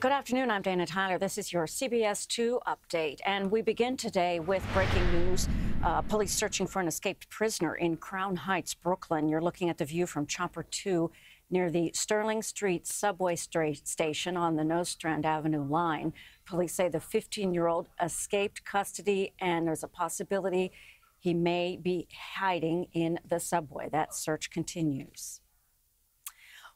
Good afternoon. I'm Dana Tyler. This is your CBS2 update. And we begin today with breaking news. Police searching for an escaped prisoner in Crown Heights, Brooklyn. You're looking at the view from Chopper 2 near the Sterling Street subway station on the Nostrand Avenue line. Police say the 15-year-old escaped custody, and there's a possibility he may be hiding in the subway. That search continues.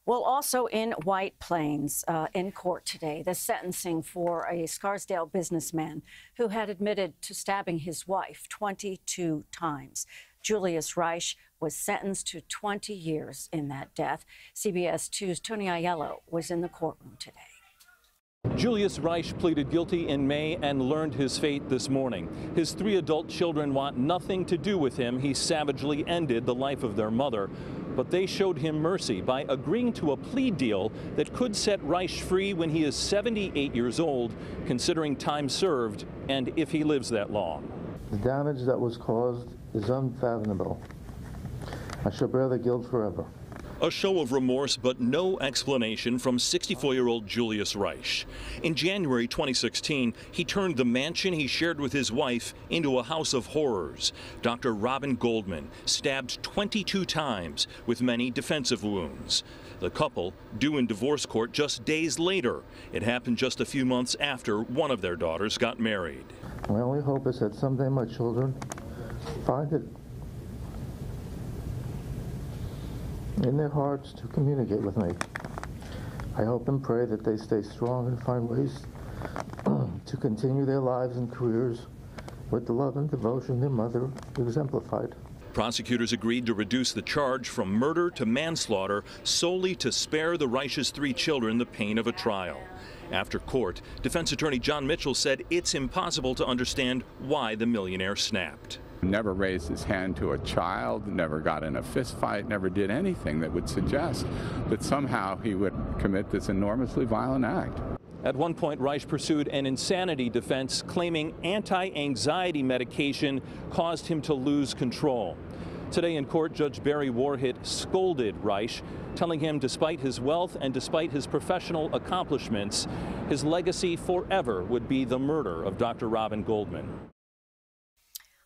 Well, also in White Plains, in court today, the sentencing for a Scarsdale businessman who had admitted to stabbing his wife 22 times. Julius Reich was sentenced to 20 years in that death. CBS2's Tony Aiello was in the courtroom today. Julius Reich pleaded guilty in May and learned his fate this morning. His 3 adult children want nothing to do with him. He savagely ended the life of their mother. But they showed him mercy by agreeing to a plea deal that could set Reich free when he is 78 years old, considering time served and if he lives that long. The damage that was caused is unfathomable. I shall bear the guilt forever. A show of remorse, but no explanation from 64-year-old Julius Reich. In January 2016, he turned the mansion he shared with his wife into a house of horrors. Dr. Robin Goldman stabbed 22 times with many defensive wounds. The couple due in divorce court just days later. It happened just a few months after one of their daughters got married. My only hope is that someday my children find it in their hearts to communicate with me. I hope and pray that they stay strong and find ways to continue their lives and careers with the love and devotion their mother exemplified. Prosecutors agreed to reduce the charge from murder to manslaughter solely to spare the Reich's 3 children the pain of a trial. After court, defense attorney John Mitchell said it's impossible to understand why the millionaire snapped. Never raised his hand to a child, never got in a fist fight, never did anything that would suggest that somehow he would commit this enormously violent act. At one point, Reich pursued an insanity defense, claiming anti-anxiety medication caused him to lose control. Today in court, Judge Barry Warhit scolded Reich, telling him despite his wealth and despite his professional accomplishments, his legacy forever would be the murder of Dr. Robin Goldman.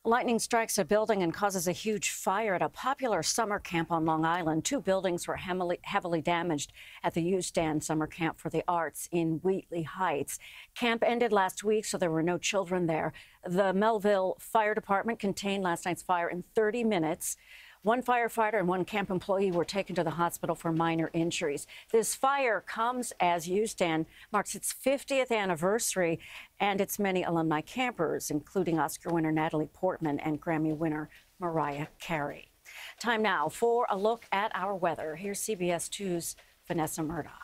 Lightning strikes a building and causes a huge fire at a popular summer camp on Long Island. 2 buildings were heavily damaged at the Usdan Summer Camp for the Arts in Wheatley Heights. Camp ended last week, so there were no children there. The Melville Fire Department contained last night's fire in 30 minutes. 1 firefighter and 1 camp employee were taken to the hospital for minor injuries. This fire comes as Usdan marks its 50th anniversary, and its many alumni campers, including Oscar winner Natalie Portman and Grammy winner Mariah Carey. Time now for a look at our weather. Here's CBS2's Vanessa Murdock.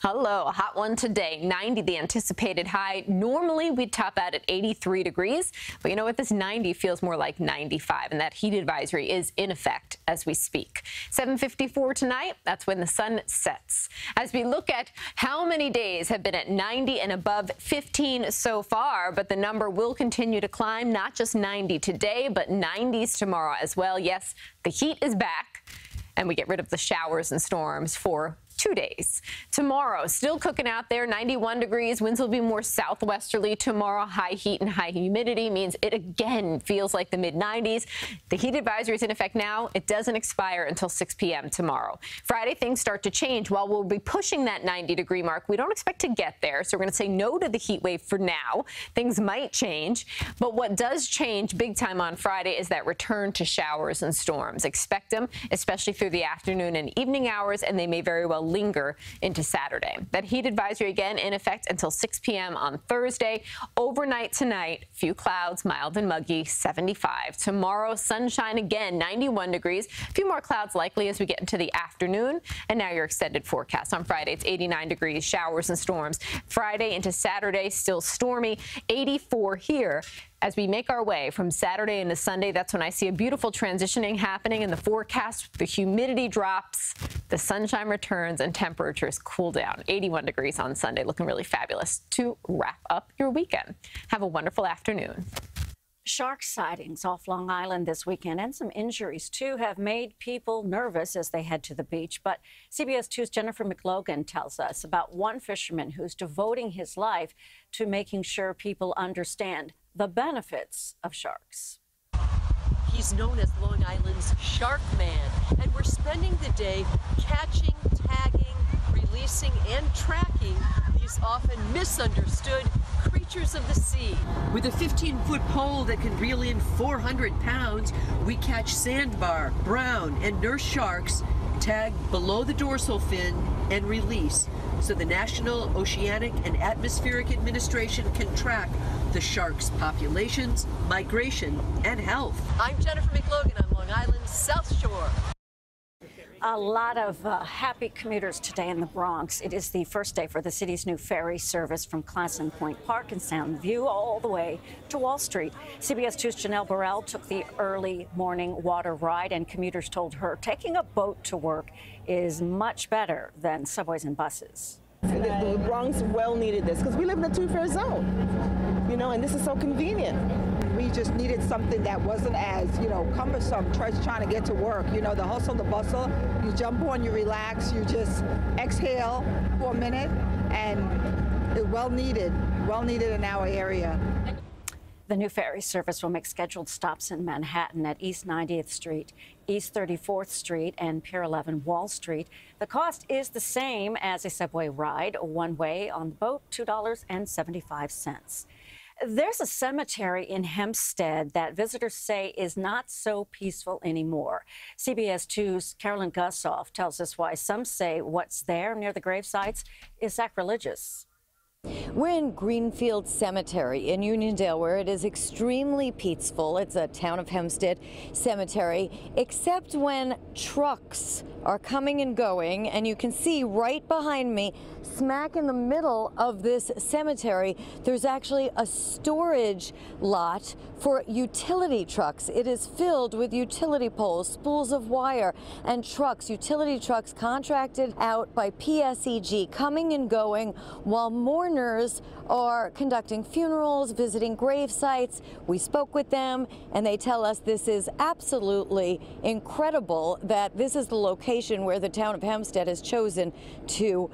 Hello, a hot one today, 90 the anticipated high. Normally we'd top out at 83 degrees, but you know what, this 90 feels more like 95, and that heat advisory is in effect as we speak. 7:54 tonight, that's when the sun sets. As we look at how many days have been at 90 and above, 15 so far, but the number will continue to climb, not just 90 today, but 90s tomorrow as well. Yes, the heat is back, and we get rid of the showers and storms for 2 days. Tomorrow, still cooking out there, 91 degrees. Winds will be more southwesterly tomorrow. High heat and high humidity means it again feels like the mid-90s. The heat advisory is in effect now. It doesn't expire until 6 p.m. tomorrow. Friday, things start to change. While we'll be pushing that 90-degree mark, we don't expect to get there, so we're going to say no to the heat wave for now. Things might change, but what does change big time on Friday is that return to showers and storms. Expect them, especially through the afternoon and evening hours, and they may very well linger into Saturday. That heat advisory again in effect until 6 p.m. on Thursday. Overnight tonight, few clouds, mild and muggy, 75. Tomorrow, sunshine again, 91 degrees. A few more clouds likely as we get into the afternoon. And now your extended forecast. On Friday, it's 89 degrees, showers and storms. Friday into Saturday, still stormy, 84 here. As we make our way from Saturday into Sunday, that's when I see a beautiful transitioning happening in the forecast. The humidity drops, the sunshine returns, and temperatures cool down. 81 degrees on Sunday, looking really fabulous to wrap up your weekend. Have a wonderful afternoon. Shark sightings off Long Island this weekend and some injuries, too, have made people nervous as they head to the beach. But CBS 2's Jennifer McLogan tells us about one fisherman who's devoting his life to making sure people understand the benefits of sharks. He's known as Long Island's Shark Man, and we're spending the day catching, tagging, releasing, and tracking these often misunderstood creatures of the sea. With a 15-foot pole that can reel in 400 pounds, we catch sandbar, brown, and nurse sharks, tag below the dorsal fin, and release, so the National Oceanic and Atmospheric Administration can track the sharks' populations, migration, and health. I'm Jennifer McLogan on Long Island's South Shore. A lot of happy commuters today in the Bronx. It is the first day for the city's new ferry service from Classen Point Park and Sound View all the way to Wall Street. CBS 2's Janelle Burrell took the early morning water ride, and commuters told her taking a boat to work is much better than subways and buses. The Bronx well needed this because we live in a two-fare zone, you know, and this is so convenient. We just needed something that wasn't as, cumbersome, trying to get to work. You know, the hustle, the bustle, you jump on, you relax, you just exhale for a minute, and it's well needed in our area. The new ferry service will make scheduled stops in Manhattan at East 90th Street, East 34th Street, and Pier 11 Wall Street. The cost is the same as a subway ride, one way on the boat, $2.75. There's a cemetery in Hempstead that visitors say is not so peaceful anymore. CBS 2's Carolyn Gussoff tells us why some say what's there near the gravesites is sacrilegious. We're in Greenfield Cemetery in Uniondale, where it is extremely peaceful. It's a town of Hempstead cemetery, except when trucks are coming and going, and you can see right behind me, smack in the middle of this cemetery, there's actually a storage lot for utility trucks. It is filled with utility poles, spools of wire, and trucks, utility trucks contracted out by PSEG, coming and going while mourners are conducting funerals, visiting grave sites. We spoke with them, and they tell us this is absolutely incredible that this is the location where the town of Hempstead has chosen to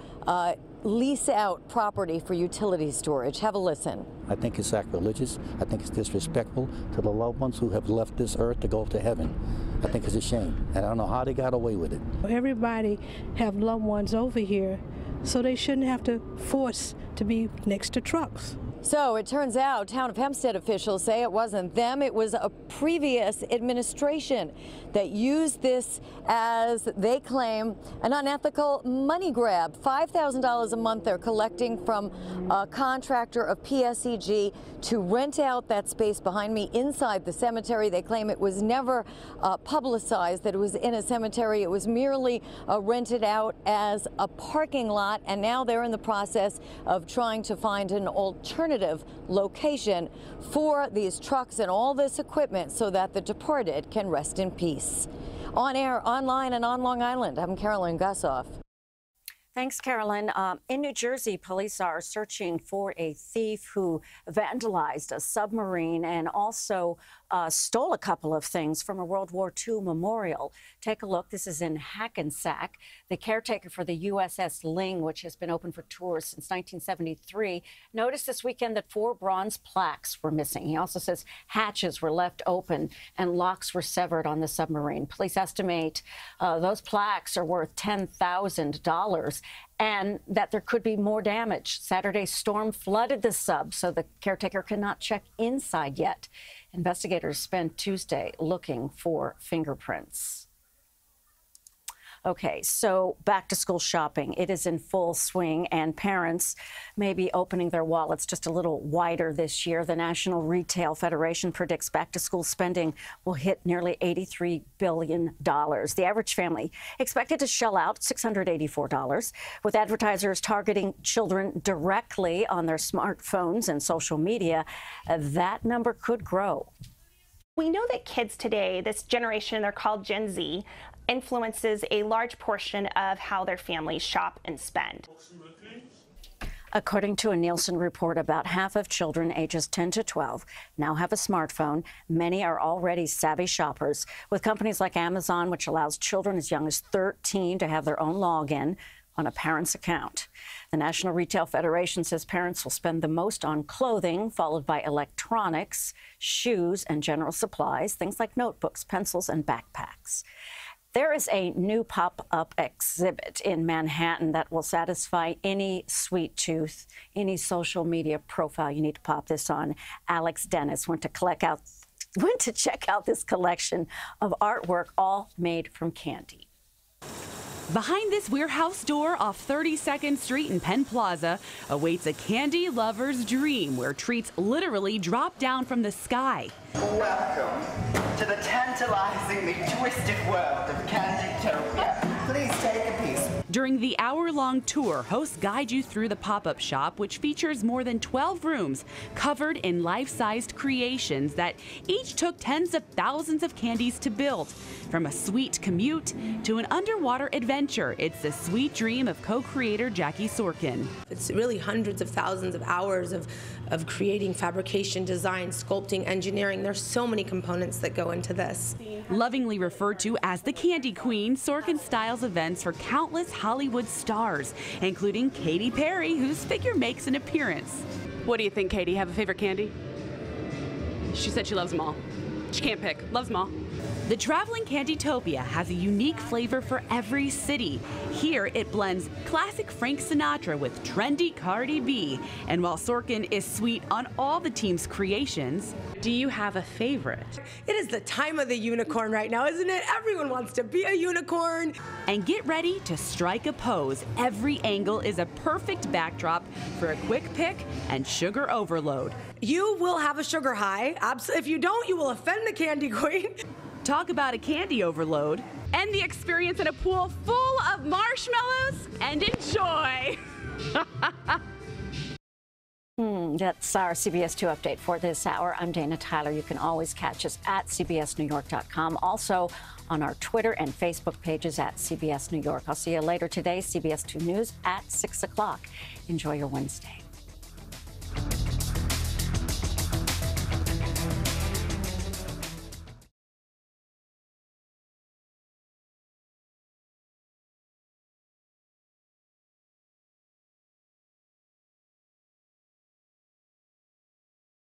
lease out property for utility storage. Have a listen. I think it's sacrilegious. I think it's disrespectful to the loved ones who have left this earth to go to heaven. I think it's a shame, and I don't know how they got away with it. Everybody have loved ones over here, so they shouldn't have to force to be next to trucks. So it turns out town of Hempstead officials say it wasn't them, it was a previous administration that used this as, they claim, an unethical money grab. $5,000 a month they're collecting from a contractor of PSEG to rent out that space behind me inside the cemetery. They claim it was never publicized that it was in a cemetery. It was merely rented out as a parking lot, and now they're in the process of trying to find an alternative location for these trucks and all this equipment so that the departed can rest in peace. On air, online, and on Long Island, I'm Carolyn Gussoff. Thanks, Carolyn. In New Jersey, police are searching for a thief who vandalized a submarine and also stole a couple of things from a World War II memorial. Take a look. This is in Hackensack. The caretaker for the USS Ling, which has been open for tours since 1973, noticed this weekend that 4 bronze plaques were missing. He also says hatches were left open and locks were severed on the submarine. Police estimate those plaques are worth $10,000. And that there could be more damage. Saturday's storm flooded the sub, so the caretaker cannot check inside yet. Investigators spent Tuesday looking for fingerprints. Okay, so back to school shopping. It is in full swing, and parents may be opening their wallets just a little wider this year. The National Retail Federation predicts back to school spending will hit nearly $83 billion. The average family expected to shell out $684, with advertisers targeting children directly on their smartphones and social media. That number could grow. We know that kids today, this generation, they're called Gen Z, influences a large portion of how their families shop and spend. According to a Nielsen report, about half of children ages 10 to 12 now have a smartphone. Many are already savvy shoppers, with companies like Amazon, which allows children as young as 13 to have their own login on a parent's account. The National Retail Federation says parents will spend the most on clothing, followed by electronics, shoes, and general supplies, things like notebooks, pencils, and backpacks. There is a new pop-up exhibit in Manhattan that will satisfy any sweet tooth, any social media profile. You need to pop this on. Alex Dennis went to check out this collection of artwork, all made from candy. Behind this warehouse door off 32nd Street in Penn Plaza awaits a candy lover's dream where treats literally drop down from the sky. Welcome to the tantalizingly twisted world of Candytopia. Please take a piece. During the hour-long tour, hosts guide you through the pop-up shop, which features more than 12 rooms covered in life-sized creations that each took tens of thousands of candies to build. From a sweet commute to an underwater adventure, it's the sweet dream of co-creator Jackie Sorkin. It's really hundreds of thousands of hours of creating fabrication, design, sculpting, engineering. There's so many components that go into this. Lovingly referred to as the Candy Queen, Sorkin styles events for countless Hollywood stars, including Katy Perry, whose figure makes an appearance. What do you think, Katy? Have a favorite candy? She said she loves them all. She can't pick. Loves them all. The traveling Candytopia has a unique flavor for every city. Here, it blends classic Frank Sinatra with trendy Cardi B. And while Sorkin is sweet on all the team's creations, do you have a favorite? It is the time of the unicorn right now, isn't it? Everyone wants to be a unicorn. And get ready to strike a pose. Every angle is a perfect backdrop for a quick pick and sugar overload. You will have a sugar high. If you don't, you will offend the Candy Queen. Talk about a candy overload. End the experience in a pool full of marshmallows and enjoy. That's our CBS2 update for this hour. I'm Dana Tyler. You can always catch us at cbsnewyork.com. Also on our Twitter and Facebook pages at CBS New York. I'll see you later today, CBS2 News at 6 o'clock. Enjoy your Wednesday.